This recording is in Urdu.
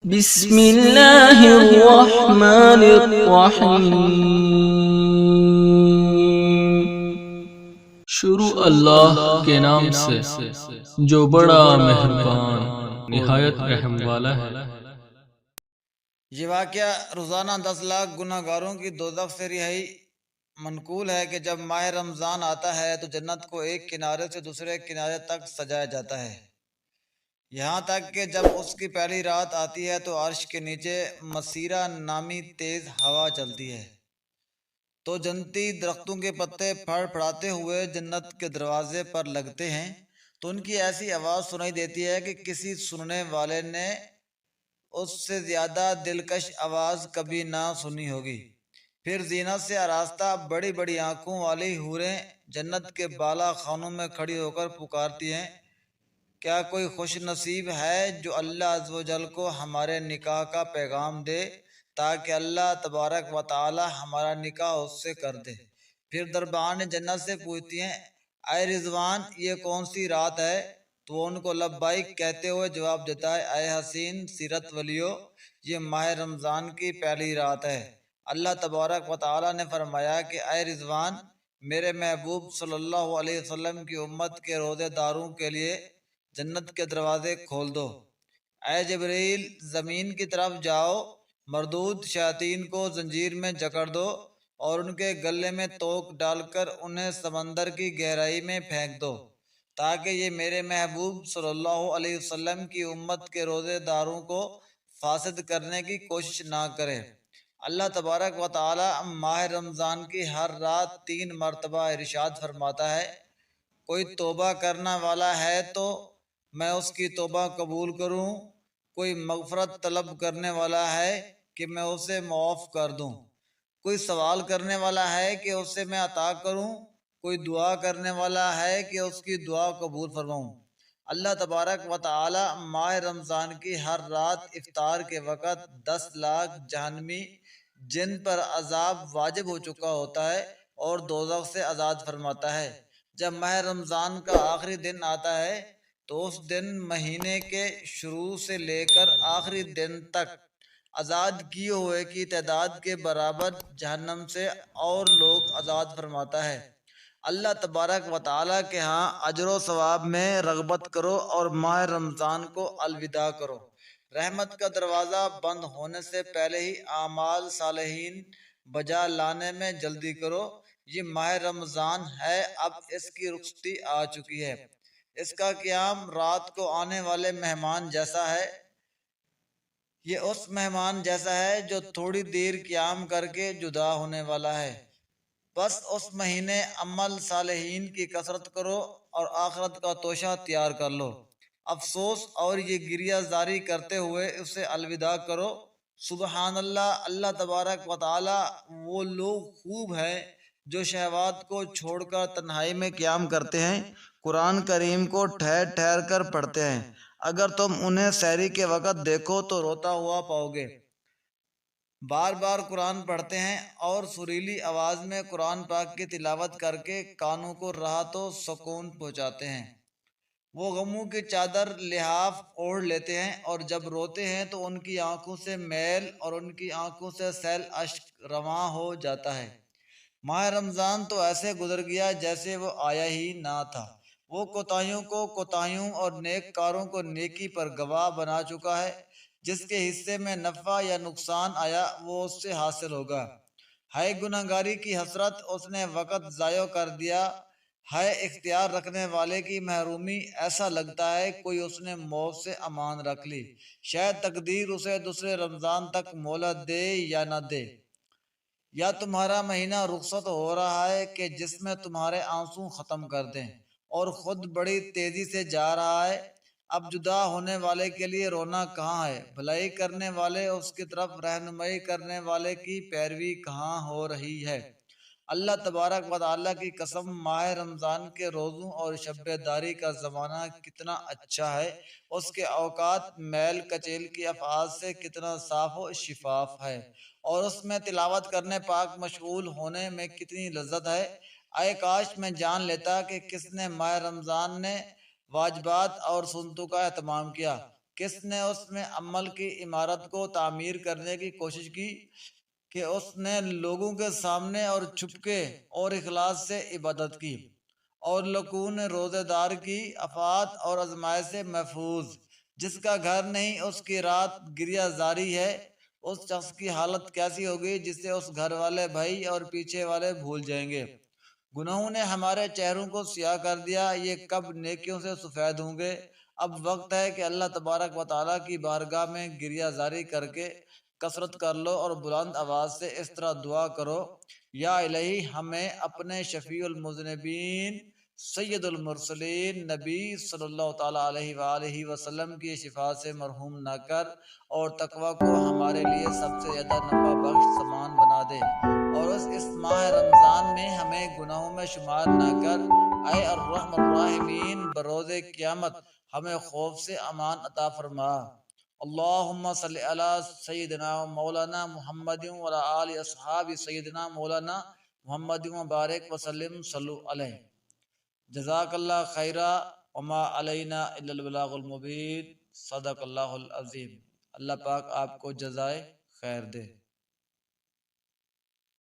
بسم اللہ الرحمن الرحیم۔ شروع اللہ کے نام سے جو بڑا مہربان نہایت رحم والا ہے۔ یہ واقعہ روزانہ 10 لاکھ گناہ گاروں کی دوزخ سے رہائی منقول ہے کہ جب ماہ رمضان آتا ہے تو جنت کو ایک کنارے سے دوسرے کنارے تک سجایا جاتا ہے، یہاں تک کہ جب اس کی پہلی رات آتی ہے تو عرش کے نیچے مسیرہ نامی تیز ہوا چلتی ہے، تو جنتی درختوں کے پتے پھڑ پھڑاتے ہوئے جنت کے دروازے پر لگتے ہیں، تو ان کی ایسی آواز سنائی دیتی ہے کہ کسی سننے والے نے اس سے زیادہ دلکش آواز کبھی نہ سنی ہوگی۔ پھر زینت سے آراستہ بڑی بڑی آنکھوں والی حوریں جنت کے بالا خانوں میں کھڑی ہو کر پکارتی ہیں، کیا کوئی خوش نصیب ہے جو اللہ عز و جل کو ہمارے نکاح کا پیغام دے تاکہ اللہ تبارک و تعالی ہمارا نکاح اس سے کر دے۔ پھر دربان جنت سے پوچھتی ہیں، اے رضوان، یہ کون سی رات ہے؟ تو وہ ان کو لبیک کہتے ہوئے جواب دیتا ہے، اے حسین سیرت ولیو، یہ ماہ رمضان کی پہلی رات ہے۔ اللہ تبارک و تعالی نے فرمایا کہ اے رضوان، میرے محبوب صلی اللہ علیہ وسلم کی امت کے روزے داروں کے لیے جنت کے دروازے کھول دو۔ اے جبریل، زمین کی طرف جاؤ، مردود شیاطین کو زنجیر میں جکڑ دو اور ان کے گلے میں توق ڈال کر انہیں سمندر کی گہرائی میں پھینک دو، تاکہ یہ میرے محبوب صلی اللہ علیہ وسلم کی امت کے روزے داروں کو فاسد کرنے کی کوشش نہ کرے۔ اللہ تبارک و تعالی ماہ رمضان کی ہر رات 3 مرتبہ ارشاد فرماتا ہے، کوئی توبہ کرنا والا ہے تو میں اس کی توبہ قبول کروں، کوئی مغفرت طلب کرنے والا ہے کہ میں اسے معاف کر دوں، کوئی سوال کرنے والا ہے کہ اسے میں عطا کروں، کوئی دعا کرنے والا ہے کہ اس کی دعا قبول فرماؤں۔ اللہ تبارک و تعالی ماہ رمضان کی ہر رات افطار کے وقت 10 لاکھ جہنمی جن پر عذاب واجب ہو چکا ہوتا ہے اور دوزخ سے آزاد فرماتا ہے۔ جب ماہ رمضان کا آخری دن آتا ہے تو اس دن مہینے کے شروع سے لے کر آخری دن تک آزاد کیے ہوئے کی تعداد کے برابر جہنم سے اور لوگ آزاد فرماتا ہے۔ اللہ تبارک و تعالیٰ کے ہاں اجر و ثواب میں رغبت کرو اور ماہ رمضان کو الوداع کرو۔ رحمت کا دروازہ بند ہونے سے پہلے ہی اعمال صالحین بجا لانے میں جلدی کرو۔ یہ ماہ رمضان ہے، اب اس کی رخصتی آ چکی ہے۔ اس کا قیام رات کو آنے والے مہمان جیسا ہے۔ یہ اس مہمان جیسا ہے جو تھوڑی دیر قیام کر کے جدا ہونے والا ہے۔ بس اس مہینے عمل صالحین کی کثرت کرو اور آخرت کا توشہ تیار کر لو۔ افسوس اور یہ گریہ زاری کرتے ہوئے اسے الوداع کرو۔ سبحان اللہ، اللہ تبارک و تعالی وہ لوگ خوب ہیں جو شہوات کو چھوڑ کر تنہائی میں قیام کرتے ہیں، قرآن کریم کو ٹھہر ٹھہر کر پڑھتے ہیں۔ اگر تم انہیں سحری کے وقت دیکھو تو روتا ہوا پاؤ گے، بار بار قرآن پڑھتے ہیں اور سریلی آواز میں قرآن پاک کی تلاوت کر کے کانوں کو راحت و سکون پہنچاتے ہیں۔ وہ غموں کی چادر لحاف اوڑھ لیتے ہیں اور جب روتے ہیں تو ان کی آنکھوں سے میل اور ان کی آنکھوں سے سیل اشک رواں ہو جاتا ہے۔ ماہ رمضان تو ایسے گزر گیا جیسے وہ آیا ہی نہ تھا۔ وہ کوتاہیوں کو کوتاہیوں اور نیک کاروں کو نیکی پر گواہ بنا چکا ہے۔ جس کے حصے میں نفع یا نقصان آیا وہ اس سے حاصل ہوگا۔ ہے گناہ گاری کی حسرت، اس نے وقت ضائع کر دیا۔ ہے اختیار رکھنے والے کی محرومی، ایسا لگتا ہے کوئی اس نے موت سے امان رکھ لی، شاید تقدیر اسے دوسرے رمضان تک مہلت دے یا نہ دے۔ یا تمہارا مہینہ رخصت ہو رہا ہے کہ جس میں تمہارے آنسو ختم کر دیں اور خود بڑی تیزی سے جا رہا ہے۔ اب جدا ہونے والے کے لیے رونا کہاں ہے؟ بھلائی کرنے والے اس کی طرف رہنمائی کرنے والے کی پیروی کہاں ہو رہی ہے؟ اللہ تبارک و تعالیٰ کی قسم، ماہ رمضان کے روزوں اور شب داری کا زمانہ کتنا اچھا ہے، اس کے اوقات میل کچیل کی افعال سے کتنا صاف و شفاف ہے، اور اس میں تلاوت کرنے پاک مشغول ہونے میں کتنی لذت ہے۔ اے کاش میں جان لیتا کہ کس نے ماہ رمضان نے واجبات اور سنتوں کا اہتمام کیا، کس نے اس میں عمل کی عمارت کو تعمیر کرنے کی کوشش کی کہ اس نے لوگوں کے سامنے اور چھپکے اور اخلاص سے عبادت کی اور لکون روزے دار کی آفات اور آزمائش سے محفوظ۔ جس کا گھر نہیں اس کی رات گریہ زاری ہے، اس شخص کی حالت کیسی ہوگی جسے اس گھر والے بھائی اور پیچھے والے بھول جائیں گے۔ گناہوں نے ہمارے چہروں کو سیاہ کر دیا، یہ کب نیکیوں سے سفید ہوں گے؟ اب وقت ہے کہ اللہ تبارک و تعالیٰ کی بارگاہ میں گریہ زاری کر کے کثرت کر لو اور بلند آواز سے اس طرح دعا کرو: یا الہی ہمیں اپنے شفیع المذنبین سید المرسلین نبی صلی اللہ تعالیٰ علیہ وآلہ وسلم کی شفاعت سے مرحوم نہ کر، اور تقوی کو ہمارے لیے سب سے زیادہ نفع بخش سامان بنا دے، اور اس ماہ رمضان میں ہمیں گناہوں میں شمار نہ کر۔ اے الرحم الراحمین، بروز قیامت ہمیں خوف سے امان عطا فرما۔ اللہم صلی علی سیدنا مولانا محمد وعلی آل اصحاب سیدنا مولانا محمد مبارک وسلم صلو علیہ۔ جزاک اللہ خیرہ وما علینا الا البلاغ المبین۔ صدق اللہ العظیم۔ اللہ پاک آپ کو جزائے خیر دے۔